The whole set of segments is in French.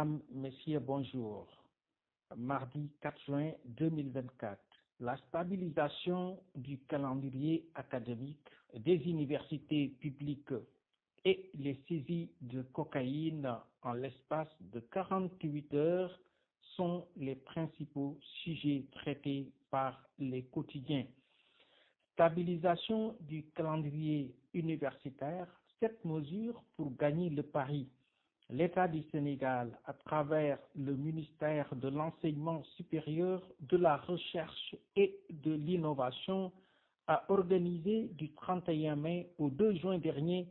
Mesdames, Messieurs, bonjour. Mardi 4 juin 2024, la stabilisation du calendrier académique des universités publiques et les saisies de cocaïne en l'espace de 48 heures sont les principaux sujets traités par les quotidiens. Stabilisation du calendrier universitaire, cette mesure pour gagner le pari. L'État du Sénégal, à travers le ministère de l'Enseignement supérieur, de la Recherche et de l'Innovation, a organisé du 31 mai au 2 juin dernier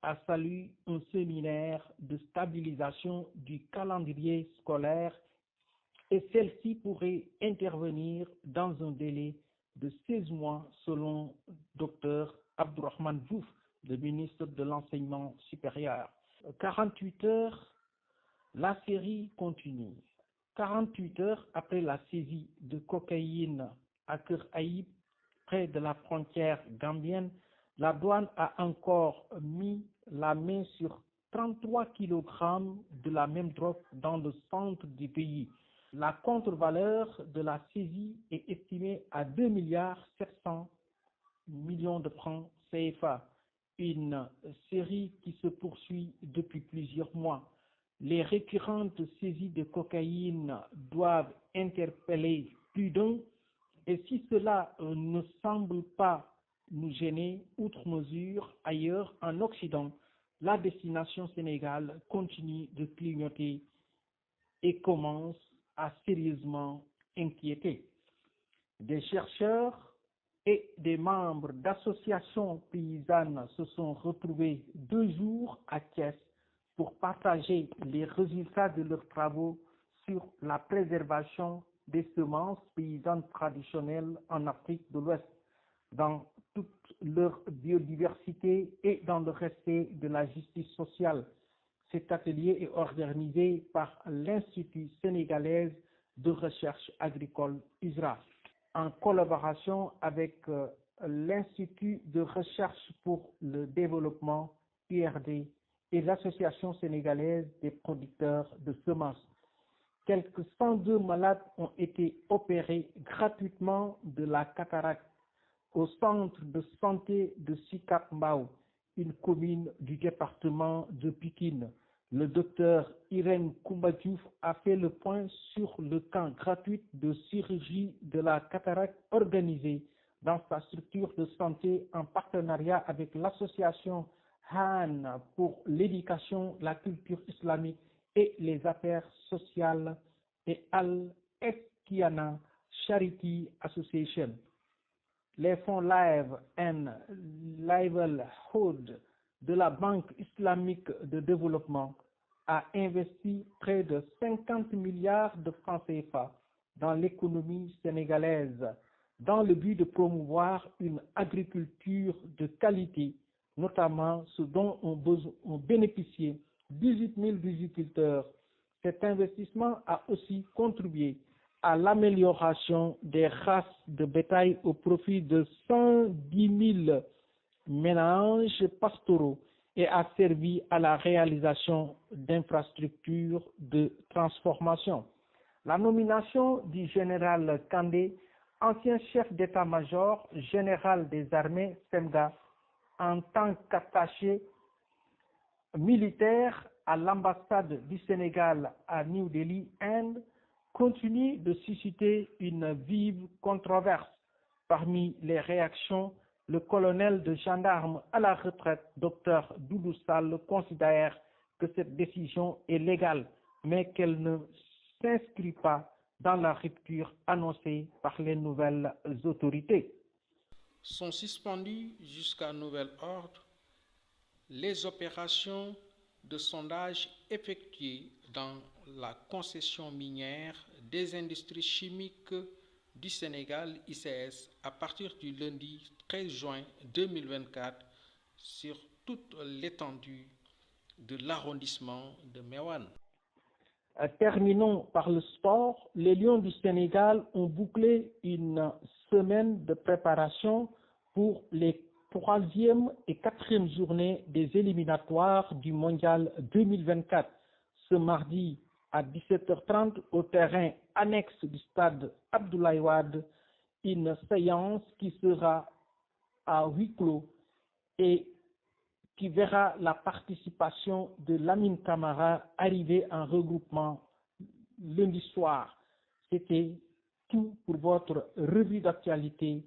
à Saly un séminaire de stabilisation du calendrier scolaire et celle-ci pourrait intervenir dans un délai de 16 mois selon Dr Abdourahmane Diouf, le ministre de l'Enseignement supérieur. 48 heures, la série continue. 48 heures après la saisie de cocaïne à Kër Aïb, près de la frontière gambienne, la douane a encore mis la main sur 33 kg de la même drogue dans le centre du pays. La contre-valeur de la saisie est estimée à 2 milliards 700 millions de francs CFA. Une série qui se poursuit depuis plusieurs mois. Les récurrentes saisies de cocaïne doivent interpeller plus d'un, et si cela ne semble pas nous gêner, outre mesure, ailleurs en Occident, la destination Sénégal continue de clignoter et commence à sérieusement inquiéter. Des chercheurs et des membres d'associations paysannes se sont retrouvés 2 jours à Thiès pour partager les résultats de leurs travaux sur la préservation des semences paysannes traditionnelles en Afrique de l'Ouest, dans toute leur biodiversité et dans le respect de la justice sociale. Cet atelier est organisé par l'Institut sénégalais de recherche agricole ISRA, en collaboration avec l'Institut de recherche pour le développement IRD et l'Association sénégalaise des producteurs de semences. Quelques 102 malades ont été opérés gratuitement de la cataracte au centre de santé de Sicap Mbao, une commune du département de Pikine. Le docteur Irène Koumba Diouf a fait le point sur le camp gratuit de chirurgie de la cataracte organisé dans sa structure de santé en partenariat avec l'association Han pour l'éducation, la culture islamique et les affaires sociales et Al-Eskiana Charity Association. Les fonds Live and Livelihood de la Banque islamique de développement a investi près de 50 milliards de francs CFA dans l'économie sénégalaise dans le but de promouvoir une agriculture de qualité, notamment ce dont ont bénéficié 18 000 agriculteurs. Cet investissement a aussi contribué à l'amélioration des races de bétail au profit de 110 000 ménages pastoraux et a servi à la réalisation d'infrastructures de transformation. La nomination du général Kandé, ancien chef d'état-major général des armées SEMGA, en tant qu'attaché militaire à l'ambassade du Sénégal à New Delhi, Inde, continue de susciter une vive controverse. Parmi les réactions, le colonel de gendarme à la retraite, Dr Doudou Sall, considère que cette décision est légale, mais qu'elle ne s'inscrit pas dans la rupture annoncée par les nouvelles autorités. Sont suspendues jusqu'à nouvel ordre les opérations de sondage effectuées dans la concession minière des industries chimiques du Sénégal ICS à partir du lundi 13 juin 2024 sur toute l'étendue de l'arrondissement de Méouane. Terminons par le sport. Les Lions du Sénégal ont bouclé une semaine de préparation pour les 3e et 4e journées des éliminatoires du Mondial 2024. Ce mardi, à 17h30 au terrain annexe du stade Abdoulaye Wade, une séance qui sera à huis clos et qui verra la participation de Lamine Camara arrivé en regroupement lundi soir. C'était tout pour votre revue d'actualité.